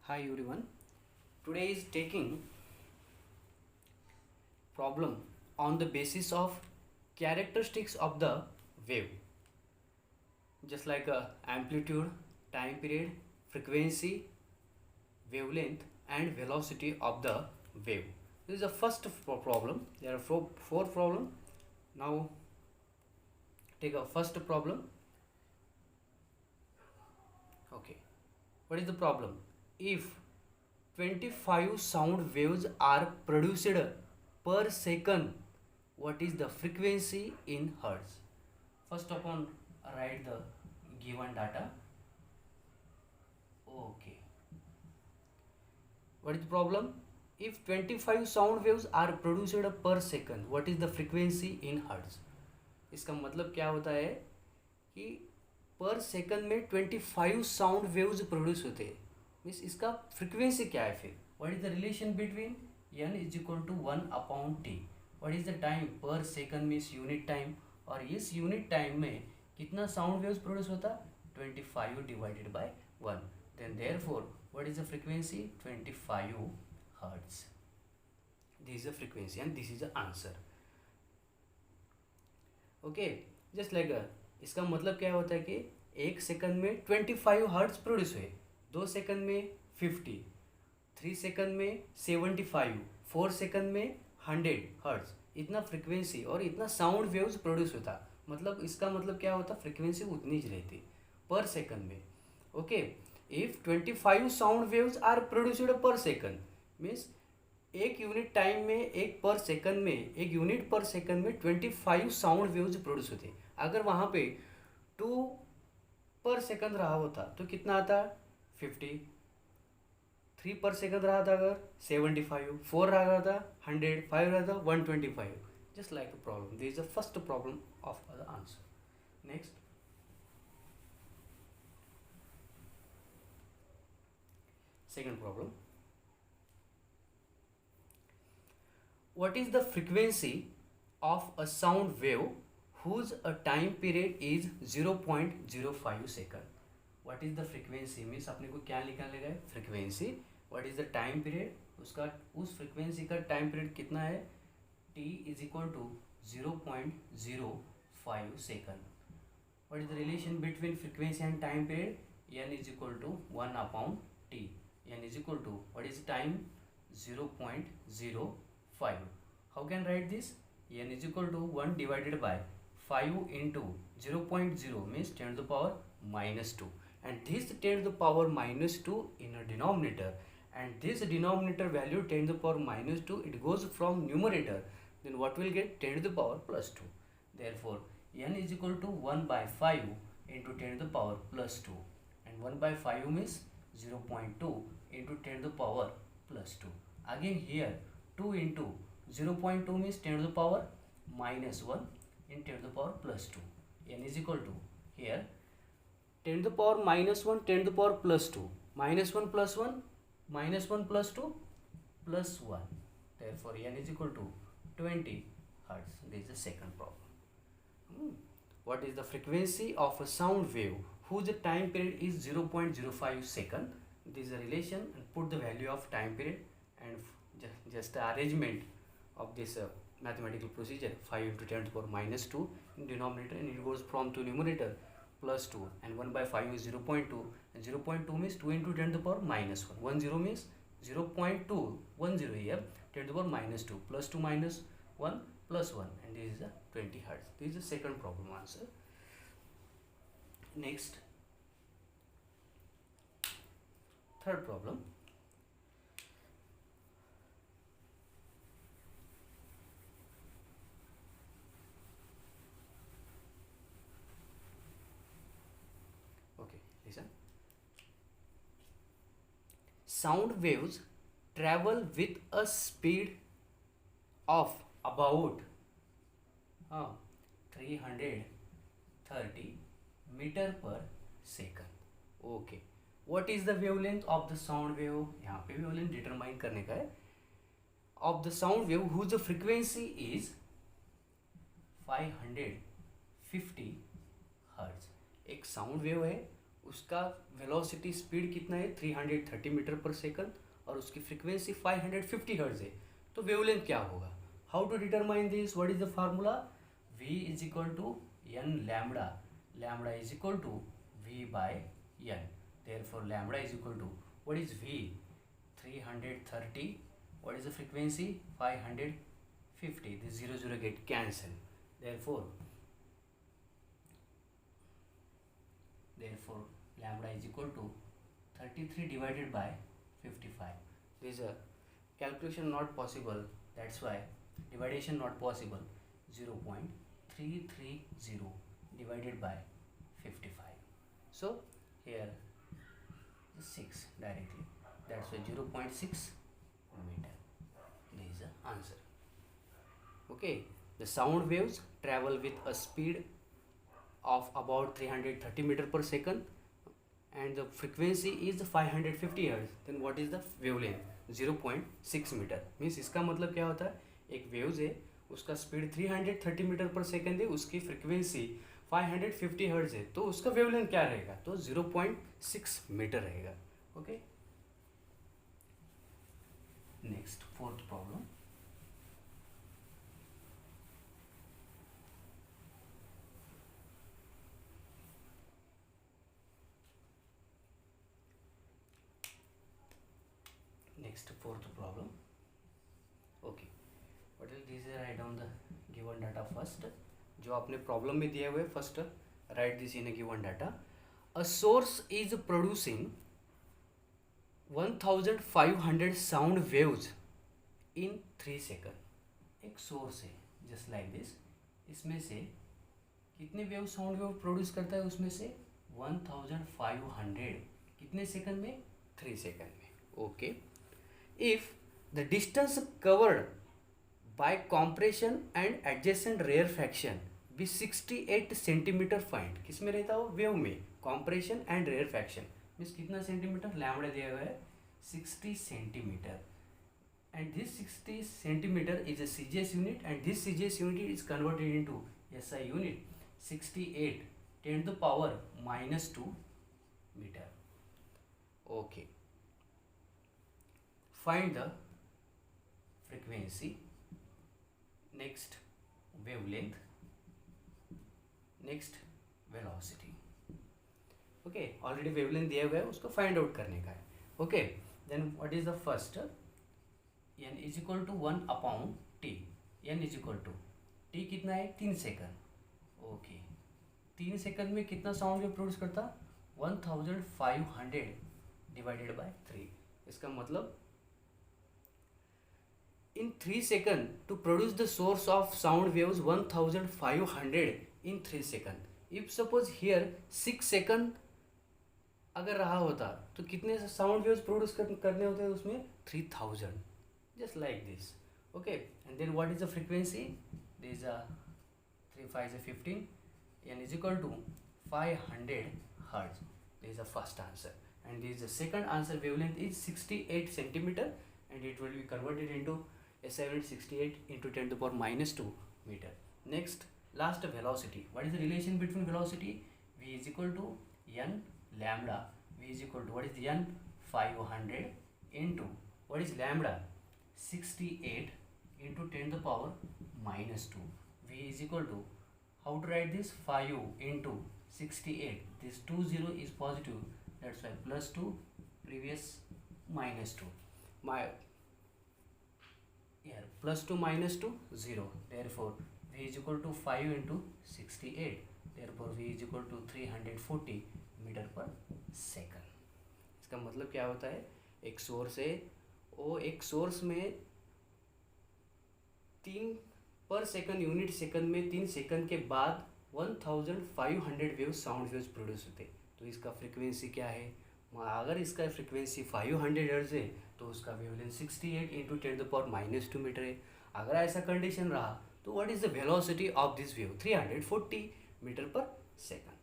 Hi everyone. Today is taking problem on the basis of characteristics of the wave, just like amplitude, time period, frequency, wavelength and velocity of the wave. This is the first problem. There are four problem. Now take a first problem. Okay. What is the problem? If 25 sound waves are produced per second, what is the frequency in hertz? First upon write the given data. Okay. What is the problem? If 25 sound waves are produced per second, what is the frequency in hertz? इसका मतलब क्या होता है कि पर second में 25 sound waves produce होते हैं. मीन्स इसका फ्रिक्वेंसी क्या है फिर? What is the relation between n is equal to 1/t. What is the time per second means unit time, और इस यूनिट टाइम में कितना साउंड वेव्स प्रोड्यूस होता? 25 divided by 1. Then therefore what is the frequency? 25 hertz. This is the frequency and this is the answer. Okay, just like इसका मतलब क्या होता है कि एक सेकंड में 25 हर्ट्ज प्रोड्यूस हुए, 2 सेकंड में 50, 3 सेकंड में 75, 4 सेकंड में 100 हर्ट्ज. इतना फ्रिक्वेंसी और इतना साउंड वेव्स प्रोड्यूस होता. मतलब इसका मतलब क्या होता? फ्रिक्वेंसी उतनी ही रहती पर सेकंड में. Okay, if 25 sound waves are produced per second means एक यूनिट टाइम में एक यूनिट पर सेकंड में 25 साउंड वेव्स प्रोड्यूस होते. अगर वहाँ पे 2 पर सेकंड रहा होता तो कितना आता? 50. 3 पर सेकंड रहा था अगर 75, 4 रहा था 100, 5 रहा था 125. Just like a problem. This is the first problem of the answer. Next, second problem. What is the frequency of a sound wave whose a time period is 0.05 second? What is the frequency means अपने को क्या निकालने का है? Frequency. What is the time period? उसका उस frequency का time period कितना है? t is equal to 0.05 second. What is the relation between frequency and time period? n is equal to 1/t. n is equal to what is time? 0.05. How can write this? n is equal to 1 divided by 5 into 0.0 means 10 to the power minus 2, and this 10 to the power minus 2 in a denominator, and this denominator value 10 to the power minus 2 it goes from numerator, then what will get? 10 to the power plus 2. Therefore n is equal to 1 by 5 into 10 to the power plus 2, and 1 by 5 means 0.2 into 10 to the power plus 2. Again here 2 into 0.2 means 10 to the power minus 1 in 10 to the power plus 2. n is equal to here 10 to the power minus 1, 10 to the power plus 2, minus 1 plus 1, minus 1 plus 2 plus 1. Therefore n is equal to 20 hertz. This is the second problem. What is the frequency of a sound wave whose time period is 0.05 second? This is a relation, and put the value of time period and just the arrangement of this mathematical procedure. 5 into 10 to the power minus 2 in denominator, and it goes from to numerator plus 2, and 1 by 5 is 0.2, and 0.2 means 2 into 10 to the power minus 1. 10 means 0.2, 10 here, 10 to the power minus 2 plus 2 minus 1 plus 1, and this is a 20 hertz. This is the second problem answer. Next, third problem. Listen. Sound waves travel with a speed of about 330 meter per second. Okay. What is the wavelength of the sound wave? यहाँ पे wavelength determine करने का है. Of the sound wave whose frequency is 550 hertz. एक sound wave है, उसका velocity speed कितना है 330 मीटर पर सेकंड और उसकी फ्रीक्वेंसी 550 हर्ट्ज है, तो वेवलेंथ क्या होगा? How to determine this? What is the formula? v is equal to n lambda, lambda is equal to v by n, therefore lambda is equal to what is v 330, what is the frequency 550, this 0 get cancel, therefore lambda is equal to 33 divided by 55. This is a calculation not possible, that's why division not possible. 0.330 divided by 55, so here 6 directly, that's why 0.6 meter. This is the answer. Okay, the sound waves travel with a speed of about 330 meter per second and the frequency is 550 hertz. Then what is the wavelength? 0.6 metre. Means इसका मतलब क्या होता है, एक waves है उसका speed 330 metre per second है, उसकी फ्रीक्वेंसी 550 हर्ट्ज है, तो उसका वेवलेंथ क्या रहेगा? तो 0.6 मीटर रहेगा. Okay, next fourth problem. Next fourth problem. Okay, what is this? Write down the given data first. जो आपने प्रॉब्लम में दिया हुआ है first right this in a given data. A source is producing 1500 sound waves in 3 second. एक source है just like this, इसमें से कितने वेव साउंड वेव प्रोड्यूस करता है? उसमें से 1500 कितने सेकंड में? 3 सेकंड में. Okay, if the distance covered by compression and adjacent rarefaction be 68 centimetre find. किस में रहता हो? वेव में. compression and rarefaction मीन्स कितना सेंटीमीटर? लैम्बडा दिया हुआ है 60 centimetre and this 60 centimeter is a CGS unit and this CGS unit is converted into SI unit. 68 10 to the power -2 meter. Okay, find the frequency, next wavelength, next velocity. Okay, already wavelength दिया हुआ है, उसको find out करने का है. Okay, then what is the first? n is equal to 1/t. n is equal to t कितना है? 3 second. Okay, 3 second में कितना साउंड वेव प्रोड्यूस करता? 1500 डिवाइडेड बाय 3. इसका मतलब in 3 seconds to produce the source of sound waves 1500 in 3 seconds. If suppose here 6 second अगर रहा होता तो कितने साउंड वेव्स प्रोड्यूस करने होते हैं उसमें? 3000. Just like this. Okay, and then what is the frequency? This 3 5 15 n is equal to 500 hertz. This is the first answer and this is the second answer. Wavelength is 68 centimeter and it will be converted into SI unit 68 into 10 to the power -2 meter. Next, last velocity. What is the relation between velocity? V is equal to n lambda. V is equal to what is the n? 500 into what is lambda? 68 into 10 to the power -2. V is equal to, how to write this? 5 into 68. This 20 is positive. That's why +2, previous -2. Here +2 -2 0. Therefore V is equal to 5 into 68. Therefore V is equal to 340 metre per second. इसका मतलब क्या होता है? एक source है, वो एक source में 3 पर सेकंड यूनिट सेकंड में 3 सेकंड के बाद 1500 वेव साउंड वेव्स प्रोड्यूस होते. तो इसका फ्रीक्वेंसी क्या है? अगर इसका फ्रीक्वेंसी 500 हर्ट्ज है तो उसका wavelength 68 into 10 to the power -2 metre है. अगर ऐसा कंडीशन रहा तो what is the velocity of this wave? 340 metre per second.